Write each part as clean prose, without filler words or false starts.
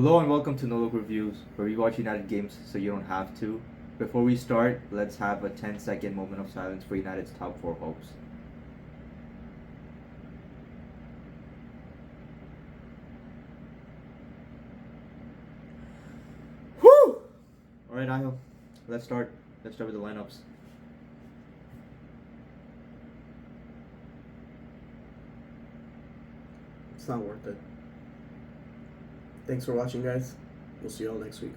Hello and welcome to No Look Reviews, where we watch United games so you don't have to. Before we start, let's have a 10-second moment of silence for United's top four hopes. Whew! Alright, Ahil, let's start. Let's start with the lineups. It's not worth it. Thanks for watching, guys. We'll see you all next week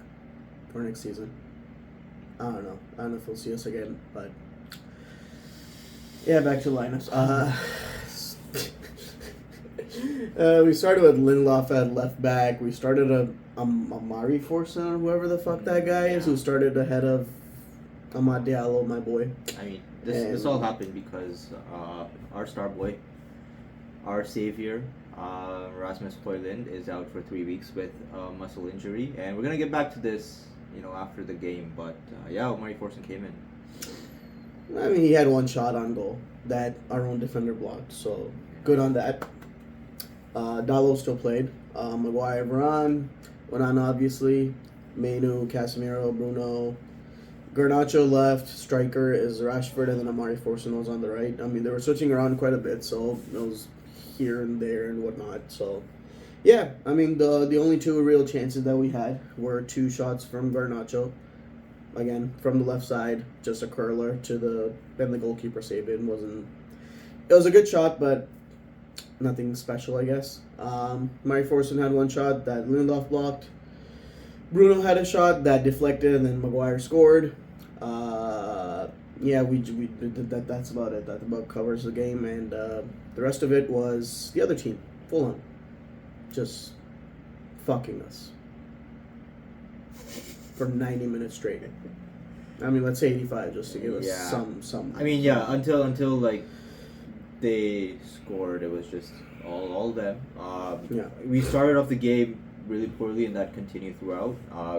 or next season. I don't know. I don't know if we'll see us again, but yeah, back to lineups. We started with Lindelof at left back. We started a Mari Forson or whoever the fuck that guy is, who started ahead of Amad Diallo, my boy. I mean, this all happened because our star boy, our savior, Rasmus Højlund is out for 3 weeks with a muscle injury, and we're gonna get back to this, after the game. But Mari Forson came in. I mean, he had one shot on goal that our own defender blocked, so good on that. Dallo still played. Maguire, Varane, Onana obviously, Menu, Casemiro, Bruno. Garnacho left, striker is Rashford, and then Amari Forson was on the right. I mean, they were switching around quite a bit, so it was here and there and whatnot. So, yeah, I mean, the only two real chances that we had were two shots from Garnacho. Again, from the left side, just a curler to the goalkeeper saved it. It was a good shot, but nothing special, I guess. Mari Forson had one shot that Lindelof blocked. Bruno had a shot that deflected, and then Maguire scored. We did that. That's about it. That about covers the game, and the rest of it was the other team, Fulham, just fucking us for 90 minutes straight. I mean, let's say 85, just to give us some. I mean, until like they scored, it was just all them. We started off the game really poorly, and that continued throughout.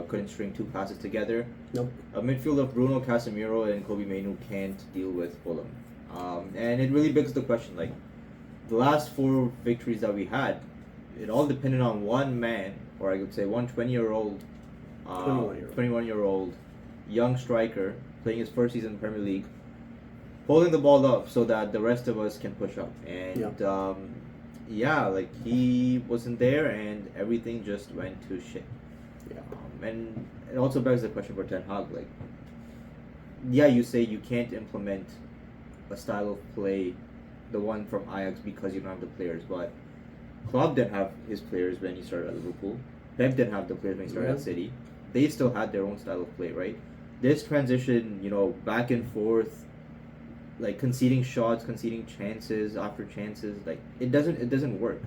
Couldn't string two passes together. Nope. A midfield of Bruno, Casemiro, and Kobe Mainoo can't deal with Fulham. And it really begs the question, like, the last four victories that we had, it all depended on one man, or I could say one 21-year-old young striker playing his first season in the Premier League, holding the ball up so that the rest of us can push up. And he wasn't there, and everything just went to shit. And it also begs the question for Ten Hag, like, you say you can't implement a style of play, the one from Ajax, because you don't have the players, but Klopp didn't have his players when he started at Liverpool. Pep didn't have the players when he started at City. They still had their own style of play, right? This transition, back and forth, like conceding shots, conceding chances after chances, like it doesn't work.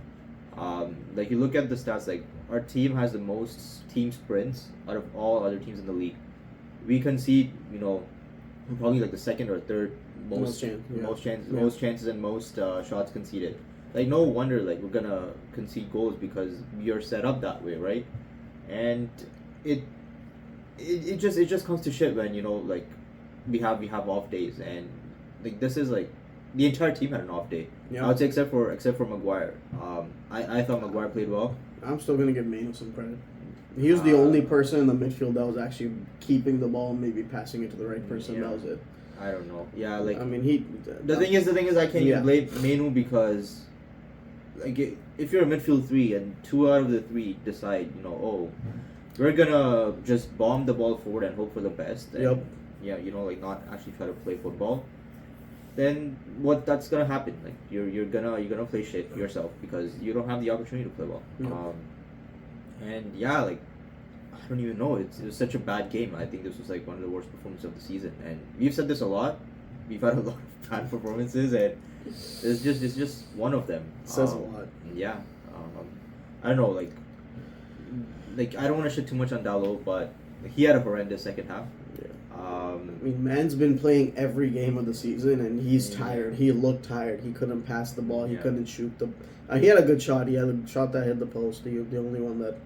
Like you look at the stats, like our team has the most team sprints out of all other teams in the league. We concede, probably like the second or third most chances and most shots conceded. Like no wonder like we're gonna concede goals because we are set up that way, right? And it just comes to shit when like we have off days, and like this is like the entire team had an off day. I would say except for Maguire. I thought Maguire played well. I'm still gonna give Manu some credit. He was the only person in the midfield that was actually keeping the ball and maybe passing it to the right person. That was it. I don't know. Yeah, like I mean The thing is I can't even blame Manu because like if you're a midfield three and two out of the three decide we're gonna just bomb the ball forward and hope for the best. And, like not actually try to play football. Then that's gonna happen? Like you're gonna play shit yourself because you don't have the opportunity to play well. Like I don't even know. It was such a bad game. I think this was like one of the worst performances of the season, and we've said this a lot. We've had a lot of bad performances, and it's just one of them. Says a lot. I don't know. Like I don't want to shit too much on Dallo, but he had a horrendous second half. I mean, man's been playing every game of the season, and he's tired. He looked tired. He couldn't pass the ball. He couldn't shoot the. He had a good shot. He had a shot that hit the post. The only one that.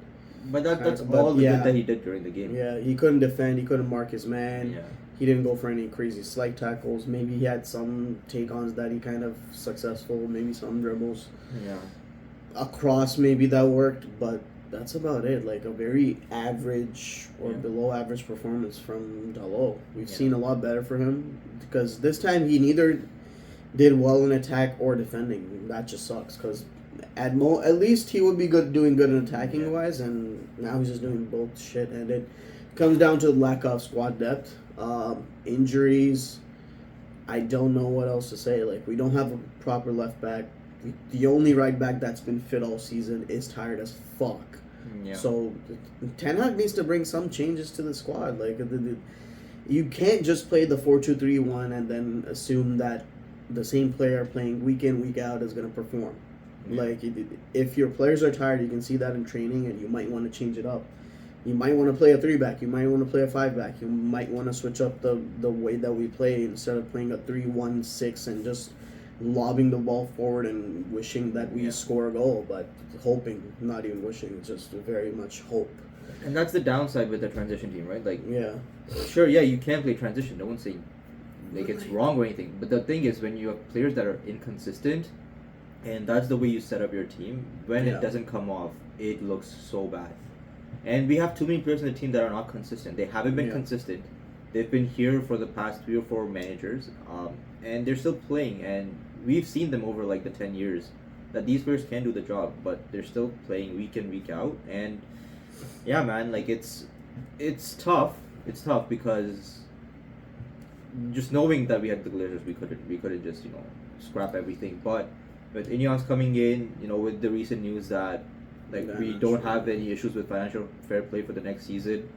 But that's all the good that he did during the game. Yeah, he couldn't defend. He couldn't mark his man. Yeah. He didn't go for any crazy slight tackles. Maybe he had some take-ons that he kind of successful. Maybe some dribbles. Yeah. Across maybe that worked, but that's about it. Like a very average or Yeah. below average performance from Dalot. We've Yeah. seen a lot better for him because this time he neither did well in attack or defending. That just sucks because at least he would be doing good in attacking Yeah. wise, and now he's just doing both shit. And it comes down to lack of squad depth, injuries. I don't know what else to say. Like, we don't have a proper left back. The only right back that's been fit all season is tired as fuck. Yeah. So Ten Hag needs to bring some changes to the squad. Like, you can't just play the 4-2-3-1 and then assume that the same player playing week in, week out is going to perform. Yeah. Like, if your players are tired, you can see that in training, and you might want to change it up. You might want to play a 3-back. You might want to play a 5-back. You might want to switch up the way that we play instead of playing a 3-1-6 and just lobbing the ball forward and wishing that we score a goal, but hoping, not even wishing, just very much hope. And that's the downside with the transition team, right? Like, Yeah. sure, yeah, you can play transition. No one's saying like it's wrong or anything. But the thing is, when you have players that are inconsistent, and that's the way you set up your team, when Yeah. it doesn't come off, it looks so bad. And we have too many players on the team that are not consistent. They haven't been consistent. They've been here for the past 3 or 4 managers, and they're still playing. And we've seen them over like the 10 years that these players can do the job, but they're still playing week in, week out. And yeah, man, like it's tough. It's tough because just knowing that we had the Glazers, we couldn't just scrap everything. But with Ineos coming in, with the recent news that like we don't have any issues with financial fair play for the next season,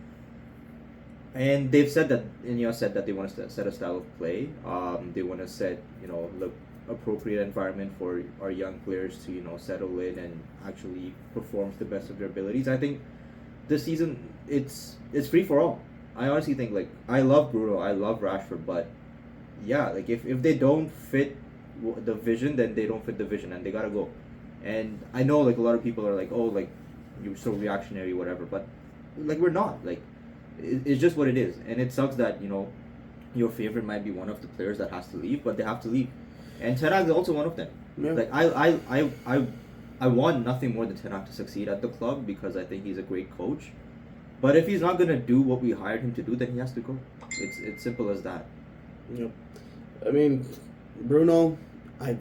and they've said that Ineos said that they want to set a style of play. They want to set the appropriate environment for our young players to settle in and actually perform to the best of their abilities. I think this season it's free for all. I honestly think, like, I love Bruno, I love Rashford, but yeah, like if they don't fit the vision, then they don't fit the vision and they gotta go. And I know like a lot of people are like, oh, like you're so reactionary, whatever, but like we're not. Like it's just what it is, and it sucks that your favorite might be one of the players that has to leave, but they have to leave, and Ten Hag is also one of them. Yeah. Like I want nothing more than Ten Hag to succeed at the club because I think he's a great coach. But if he's not gonna do what we hired him to do, then he has to go. It's simple as that. Yep. I mean, Bruno, I've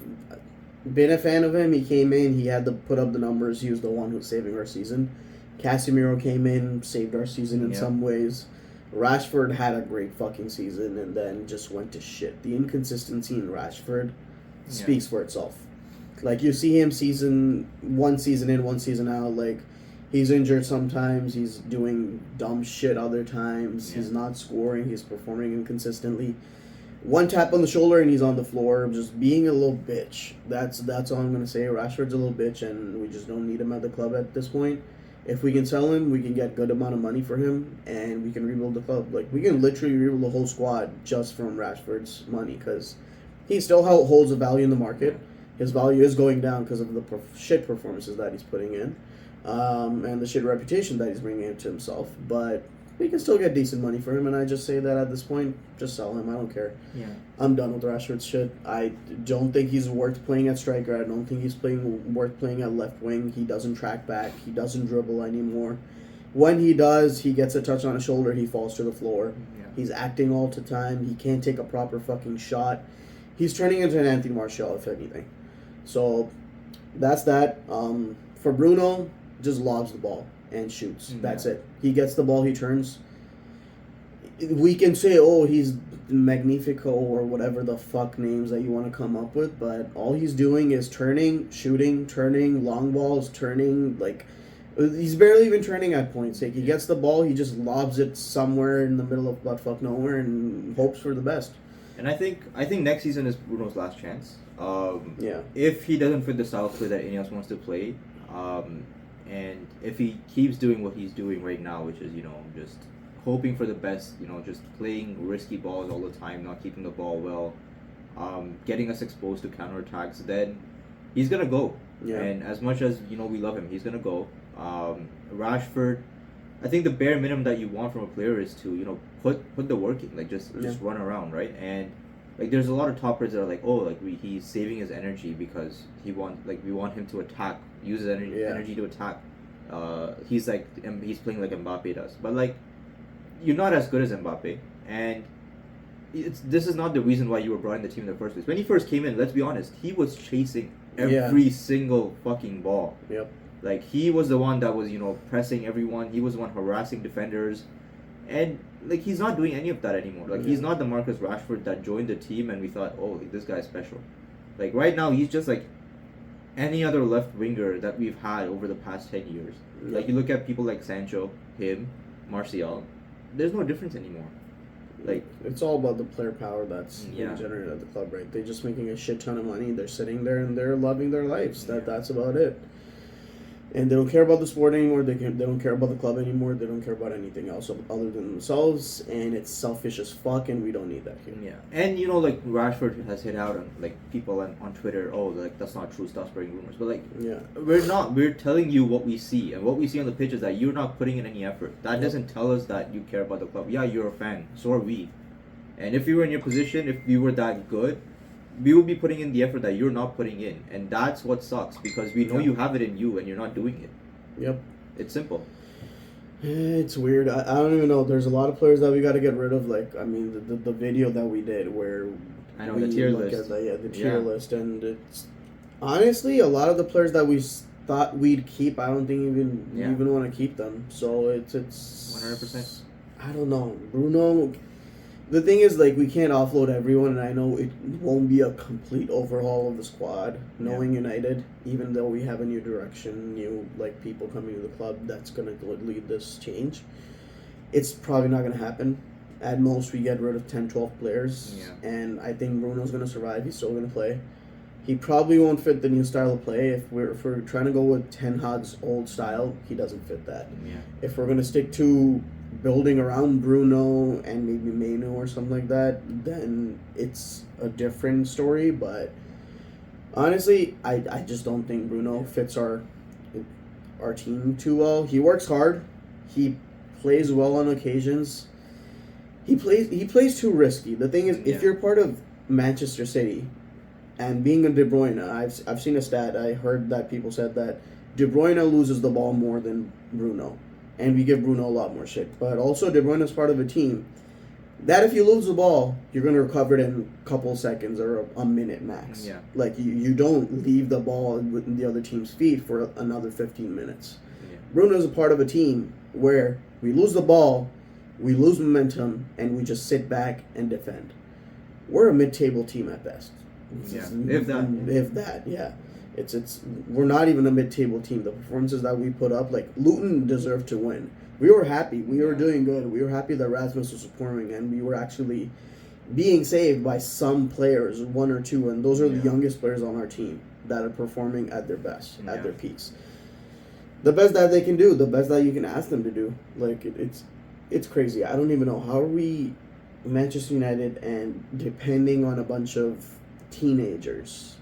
been a fan of him. He came in, he had to put up the numbers. He was the one who's saving our season. Casemiro came in, saved our season in some ways. Rashford had a great fucking season and then just went to shit. The inconsistency in Rashford speaks for itself. Like, you see him one season in, one season out. Like, he's injured sometimes. He's doing dumb shit other times. He's not scoring. He's performing inconsistently. One tap on the shoulder and he's on the floor, just being a little bitch. That's all I'm gonna say. Rashford's a little bitch, and we just don't need him at the club at this point. If we can sell him, we can get good amount of money for him, and we can rebuild the club. Like, we can literally rebuild the whole squad just from Rashford's money, because he still holds a value in the market. His value is going down because of the shit performances that he's putting in, and the shit reputation that he's bringing into himself. But we can still get decent money for him, and I just say that at this point, just sell him. I don't care. Yeah. I'm done with Rashford's shit. I don't think he's worth playing at striker. I don't think he's worth playing at left wing. He doesn't track back. He doesn't dribble anymore. When he does, he gets a touch on his shoulder, he falls to the floor. Yeah. He's acting all the time. He can't take a proper fucking shot. He's turning into an Anthony Martial, if anything. So, that's that. For Bruno, just lobs the ball and shoots. That's it. He gets the ball, he turns. We can say, oh, he's Magnifico or whatever the fuck names that you want to come up with, but all he's doing is turning, shooting, turning, long balls, turning. Like, he's barely even turning at points. Like, he gets the ball, he just lobs it somewhere in the middle of buttfuck nowhere and hopes for the best. And I think next season is Bruno's last chance. Yeah. If he doesn't fit the style of play that Ineos wants to play, and if he keeps doing what he's doing right now, which is just hoping for the best, just playing risky balls all the time, not keeping the ball well, getting us exposed to counterattacks, then he's gonna go. Yeah. And as much as we love him, he's gonna go. Rashford, I think the bare minimum that you want from a player is to put the work in, like just run around, right? And like there's a lot of top players that are like, oh, like he's saving his energy because we want him to attack, use his energy to attack. He's playing like Mbappe does, but like you're not as good as Mbappe, and this is not the reason why you were brought in the team in the first place. When he first came in, let's be honest, he was chasing every single fucking ball. Yep. Like he was the one that was pressing everyone. He was the one harassing defenders, and like he's not doing any of that anymore. Like he's not the Marcus Rashford that joined the team and we thought, oh, like, this guy's special. Like right now, he's just like any other left winger that we've had over the past 10 years. Yep. Like you look at people like Sancho, him, Martial. There's no difference anymore. Like it's all about the player power that's being generated at the club, right? They're just making a shit ton of money. They're sitting there and they're loving their lives. That's about it. And they don't care about the sport anymore. They don't care about the club anymore. They don't care about anything else other than themselves. And it's selfish as fuck, and we don't need that here. Yeah, and like Rashford has hit out on like people on Twitter. Oh, like that's not true. Stop spreading rumors. But like, we're not. We're telling you what we see, and what we see on the pitch is that you're not putting in any effort. That doesn't tell us that you care about the club. Yeah, you're a fan. So are we. And if we were in your position, if we were that good, we would be putting in the effort that you're not putting in, and that's what sucks because we know you have it in you and you're not doing it. Yep, it's simple. It's weird. I don't even know. There's a lot of players that we got to get rid of. Like I mean, the video that we did where I know the tier list. The tier list, and it's honestly a lot of the players that we thought we'd keep. I don't think even want to keep them. So it's 100%. I don't know, Bruno. The thing is, like, we can't offload everyone, and I know it won't be a complete overhaul of the squad, knowing United, even though we have a new direction, new, like, people coming to the club that's going to lead this change. It's probably not going to happen. At most, we get rid of 10, 12 players, and I think Bruno's going to survive. He's still going to play. He probably won't fit the new style of play. If we're trying to go with Ten Hag's old style, he doesn't fit that. Yeah. If we're going to stick to building around Bruno and maybe Mainu or something like that, then it's a different story. But honestly, I just don't think Bruno fits our team too well. He works hard. He plays well on occasions. He plays too risky. The thing is, if you're part of Manchester City and being a De Bruyne, I've seen a stat. I heard that people said that De Bruyne loses the ball more than Bruno. And we give Bruno a lot more shit. But also, De Bruyne is part of a team that if you lose the ball, you're going to recover it in a couple seconds or a minute max. Yeah. Like, you don't leave the ball with the other team's feet for another 15 minutes. Yeah. Bruno is a part of a team where we lose the ball, we lose momentum, and we just sit back and defend. We're a mid-table team at best. Yeah. If that, yeah. It's we're not even a mid-table team. The performances that we put up, like Luton deserved to win. We were happy. We were doing good. We were happy that Rasmus was performing, and we were actually being saved by some players, one or two, and those are the youngest players on our team that are performing at their best, at their peaks. The best that they can do, the best that you can ask them to do. Like it's crazy. I don't even know how are we Manchester United and depending on a bunch of teenagers.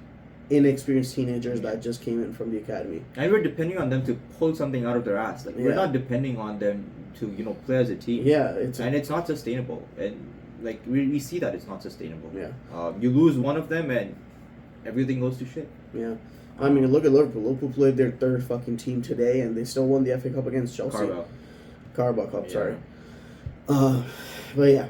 Inexperienced teenagers that just came in from the academy. And we're depending on them to pull something out of their ass. Like we're not depending on them to play as a team. Yeah, it's not sustainable. And like we see that it's not sustainable. Yeah. You lose one of them and everything goes to shit. Yeah. I mean, look at Liverpool. Liverpool played their third fucking team today, and they still won the FA Cup against Chelsea. Carabao Cup, sorry. But yeah.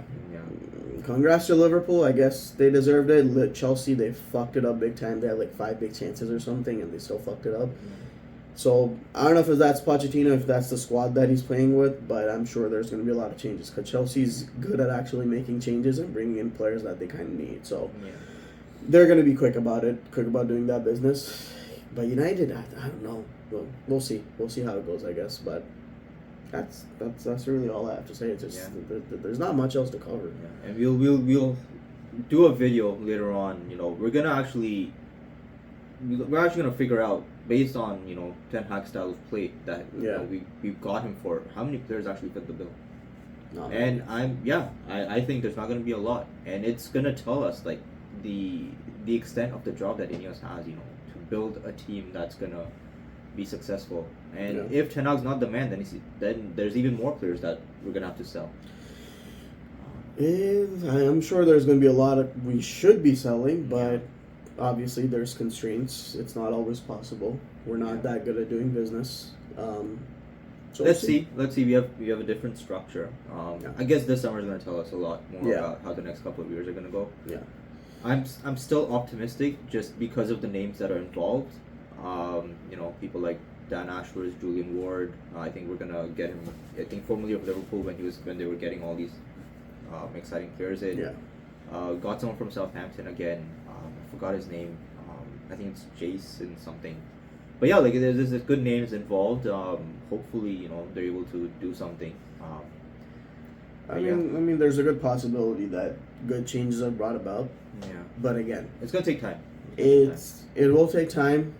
Congrats to Liverpool. I guess they deserved it. Chelsea, they fucked it up big time. They had like 5 big chances or something, and they still fucked it up. So I don't know if that's Pochettino, if that's the squad that he's playing with, but I'm sure there's going to be a lot of changes because Chelsea's good at actually making changes and bringing in players that they kind of need. So they're going to be quick about it, quick about doing that business. But United, I don't know. We'll see. We'll see how it goes, I guess. But that's really all I have to say. It's just there's not much else to cover. Yeah. And we'll do a video later on. We're actually gonna figure out based on Ten Hag style of play that we got him for how many players actually fit the bill. And I think there's not gonna be a lot, and it's gonna tell us like the extent of the job that Ineos has. To build a team that's gonna be successful. And if Ten Hag's not the man, then there's even more players that we're gonna have to sell. I'm sure there's gonna be a lot of we should be selling, but Obviously, there's constraints. It's not always possible. We're not that good at doing business. So Let's see. We have a different structure. Yeah. I guess this summer is going to tell us a lot more Yeah. about how the next couple of years are going to go. Yeah. I'm still optimistic just because of the names that are involved. People like Dan Ashworth, Julian Ward. I think we're gonna get him. I think formerly of Liverpool when they were getting all these exciting players in. Yeah. Got someone from Southampton again. I forgot his name. I think it's Jason something. But yeah, like there's good names involved. Hopefully, they're able to do something. I mean, there's a good possibility that good changes are brought about. Yeah. But again, It's gonna take time. it will take time.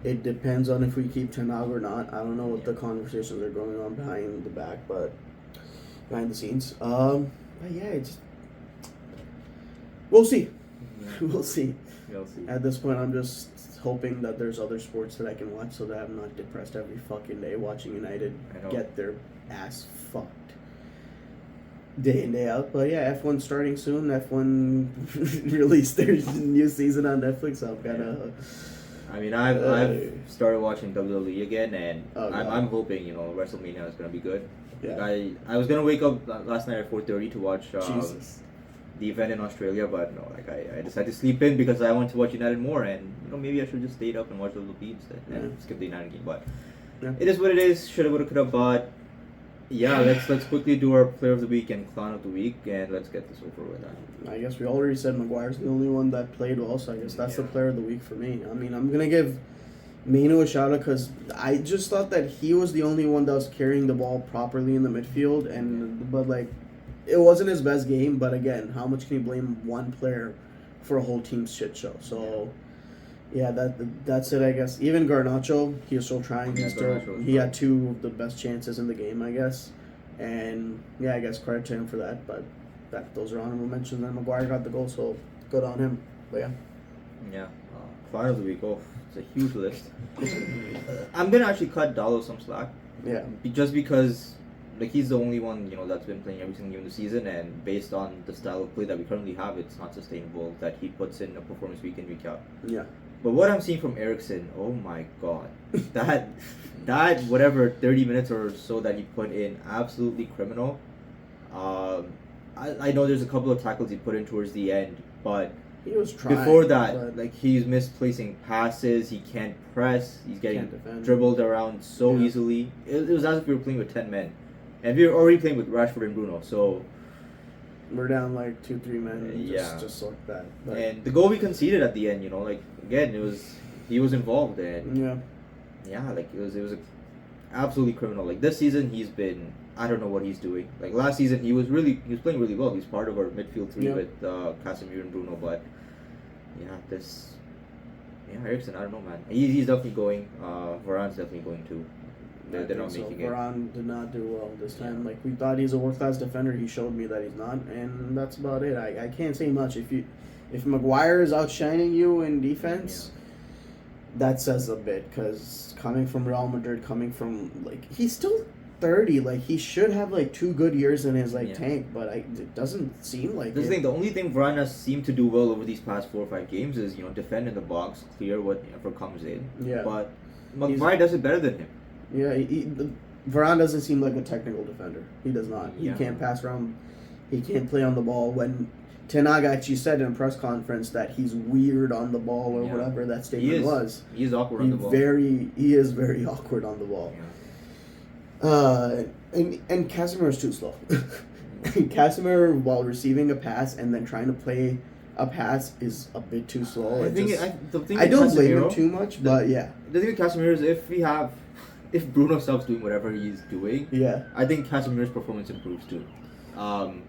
It depends on if we keep Ten Hag or not. I don't know what the Yeah. conversations are going on behind the scenes. But yeah, we'll see. Yeah. We'll see. We'll see. At this point, I'm just hoping that there's other sports that I can watch so that I'm not depressed every fucking day watching United I know. get their ass fucked day in, day out. But yeah, F1 starting soon. F1 released their new season on Netflix. I'm gonna. I mean, I've started watching WWE again, and Oh, God. I'm hoping WrestleMania is gonna be good. Yeah. Like, I was gonna wake up last night at 4:30 to watch Jesus. the event in Australia, but no, like I decided to sleep in because I want to watch United more, and maybe I should just stayed up and watch WWE instead and skip the United game. But Yeah. it is what it is. Shoulda, woulda, coulda. But yeah, let's quickly do our player of the week and clown of the week, and let's get this over with. I guess we already said Maguire's the only one that played well, so I guess that's the Yeah. player of the week for me. I mean, I'm gonna give Mainu a shout out because I just thought that he was the only one that was carrying the ball properly in the midfield, but it wasn't his best game. But again, how much can you blame one player for a whole team's shit show? So yeah, that's it. I guess even Garnacho, he was still trying. Yeah, He had two of the best chances in the game, I guess, and yeah, I guess credit to him for that. But those are honorable mentions. And Maguire got the goal, so good on him. But yeah. Yeah, clown of the week. Oh, it's a huge list. I'm gonna actually cut Dallo some slack. Yeah. Just because he's the only one that's been playing every single game of the season, and based on the style of play that we currently have, it's not sustainable that he puts in a performance week in week out. Yeah. But what I'm seeing from Eriksen, oh my god, that whatever 30 minutes or so that he put in, absolutely criminal. I know there's a couple of tackles he put in towards the end, but He was trying. before that, but like he's misplacing passes, he can't press, he's getting Can't defend. dribbled around so Yeah. easily. It was as if we were playing with 10 men. And we were already playing with Rashford and Bruno, so... we're down like 2-3 men. Yeah. Just like that. But, And the goal we conceded at the end, again, he was involved, and yeah. it was absolutely criminal. Like this season, he's been, I don't know what he's doing. Like last season, he was playing really well. He's part of our midfield three Yeah. with Casemiro and Bruno. But Eriksen, I don't know, man. He's definitely going. Varane's definitely going too. They're not making it. Varane did not do well this time. Like we thought he's a world-class defender. He showed me that he's not, and that's about it. I can't say much. If Maguire is outshining you in defense, that says a bit. Because coming from Real Madrid, he's still 30. Like he should have 2 good years in his tank, but it doesn't seem like The it. thing, the only thing Varane has seemed to do well over these past 4 or 5 games is defend in the box, clear whatever comes in. Yeah. But Maguire does it better than him. Yeah, Varane doesn't seem like a technical defender. He does not. Yeah. He can't pass around. He can't play on the ball. When Ten Hag actually said in a press conference that he's weird on the ball or Yeah. whatever that statement was. He is awkward on the ball. He is very awkward on the ball. Yeah. And Casemiro is too slow. Casemiro, while receiving a pass and then trying to play a pass, is a bit too slow. The thing I don't with blame him Casemiro- too much, but yeah. The thing with Casemiro is if Bruno stops doing whatever he's doing, Yeah. I think Casemiro's performance improves too.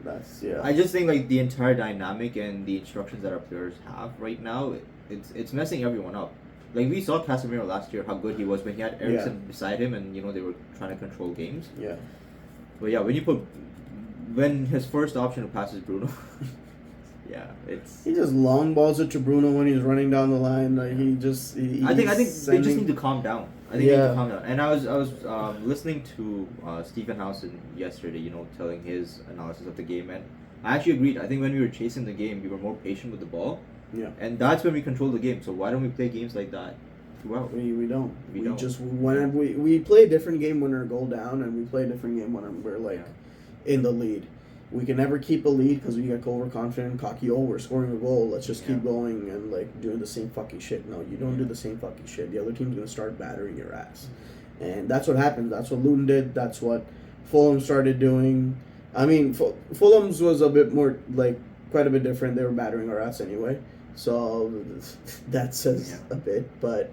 That's I just think the entire dynamic and the instructions that our players have right now, it's messing everyone up. Like we saw Casemiro last year, how good he was when he had Eriksen beside him, and they were trying to control games. Yeah. But yeah, when his first option to pass is Bruno, yeah, it's. He just long balls it to Bruno when he's running down the line. Like I think they just need to calm down. I think they need to calm down. And I was listening to Stephen Housen yesterday, telling his analysis of the game, and I actually agreed. I think when we were chasing the game, we were more patient with the ball. Yeah. And that's when we control the game. So why don't we play games like that throughout? We don't. We We don't. just when we play a different game when we're a goal down, and we play a different game when we're like in the lead. We can never keep a lead because we get overconfident, cocky. Oh, we're scoring a goal. Let's just keep going and like doing the same fucking shit. No, you don't do the same fucking shit. The other team's gonna start battering your ass, and that's what happened. That's what Luton did. That's what Fulham started doing. I mean, Fulham's was a bit more like quite a bit different. They were battering our ass anyway, so that says a bit. But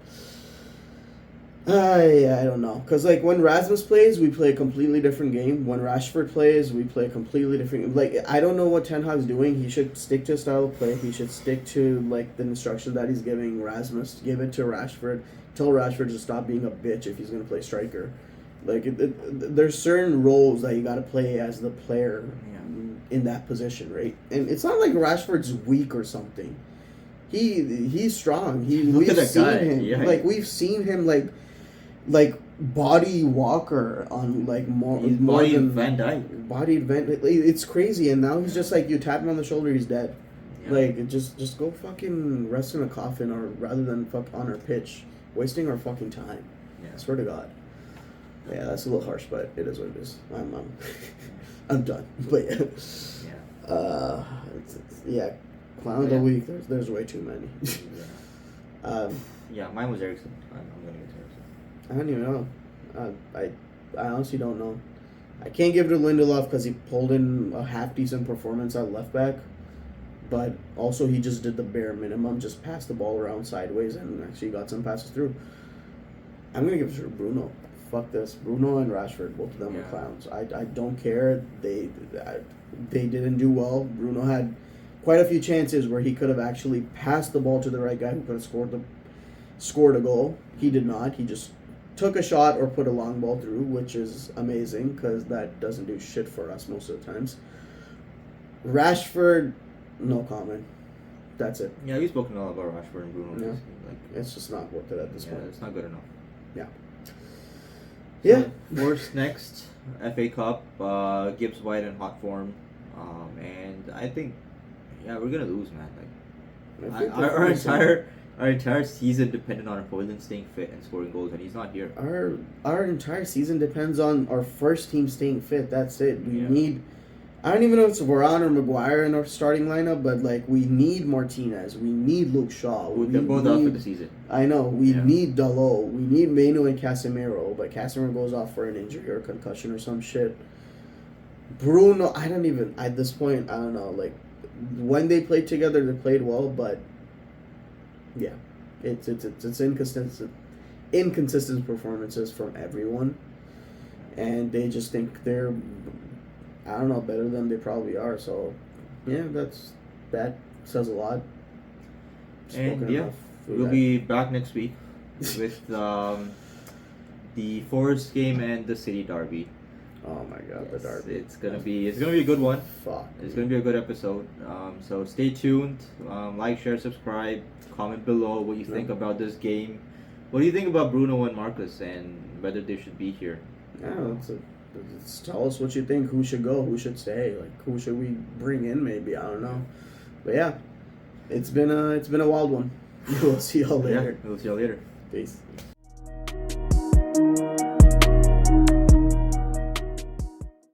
I don't know, because like when Rasmus plays, we play a completely different game. When Rashford plays, we play a completely different. Like I don't know what Ten Hag's doing. He should stick to his style of play. He should stick to like the instruction that he's giving Rasmus. Give it to Rashford. Tell Rashford to stop being a bitch if he's gonna play striker. Like there's certain roles that you got to play as the player in that position, right? And it's not like Rashford's weak or something. He's strong. We've seen him. Yeah. Like we've seen him like body Walker on like more than Van Dijk. It's crazy, and now he's just like you tap him on the shoulder, he's dead. Yeah. Like just go fucking rest in a coffin, or rather than fuck on our pitch, wasting our fucking time. Yeah. I swear to God. Yeah, that's a little harsh, but it is what it is. I'm done. But clown of the week. There's way too many. Mine was Ericsson. I'm gonna get to Ericsson. I don't even know. I honestly don't know. I can't give it to Lindelof because he pulled in a half decent performance at left back, but also he just did the bare minimum, just passed the ball around sideways and actually got some passes through. I'm gonna give it to Bruno. Fuck this, Bruno and Rashford, both of them are clowns. I don't care. They didn't do well. Bruno had quite a few chances where he could have actually passed the ball to the right guy who could have scored a goal. He did not. He just took a shot or put a long ball through, which is amazing because that doesn't do shit for us most of the times. Rashford, no comment. That's it. Yeah, we've spoken a lot about Rashford and Bruno. Yeah. It's just not worth it at this point. It's not good enough. Yeah. So, Force next, FA Cup, Gibbs White in hot form, and I think, we're gonna lose, man. Like, our entire season depended on Hoyland staying fit and scoring goals, and he's not here. Our entire season depends on our first team staying fit. That's it. We need. I don't even know if it's Varane or Maguire in our starting lineup, but like we need Martinez, we need Luke Shaw. They're both out for the season. I know. We need Dalot. We need Manu and Casemiro, but Casemiro goes off for an injury or a concussion or some shit. Bruno, at this point, I don't know. Like when they played together, they played well, but yeah, it's inconsistent performances from everyone, and they just think they're, I don't know, better than they probably are. So, yeah, that says a lot. And we'll be back next week with the Forest game and the City derby. Oh my God, the derby! It's gonna be a good one. Fuck. It's gonna be a good episode. So stay tuned. Like, share, subscribe. Comment below what you think about this game. What do you think about Bruno and Marcus and whether they should be here? Yeah, tell us what you think. Who should go? Who should stay? Like, who should we bring in? Maybe, I don't know. But yeah, it's been a wild one. We'll see y'all later. We'll see y'all later. Peace.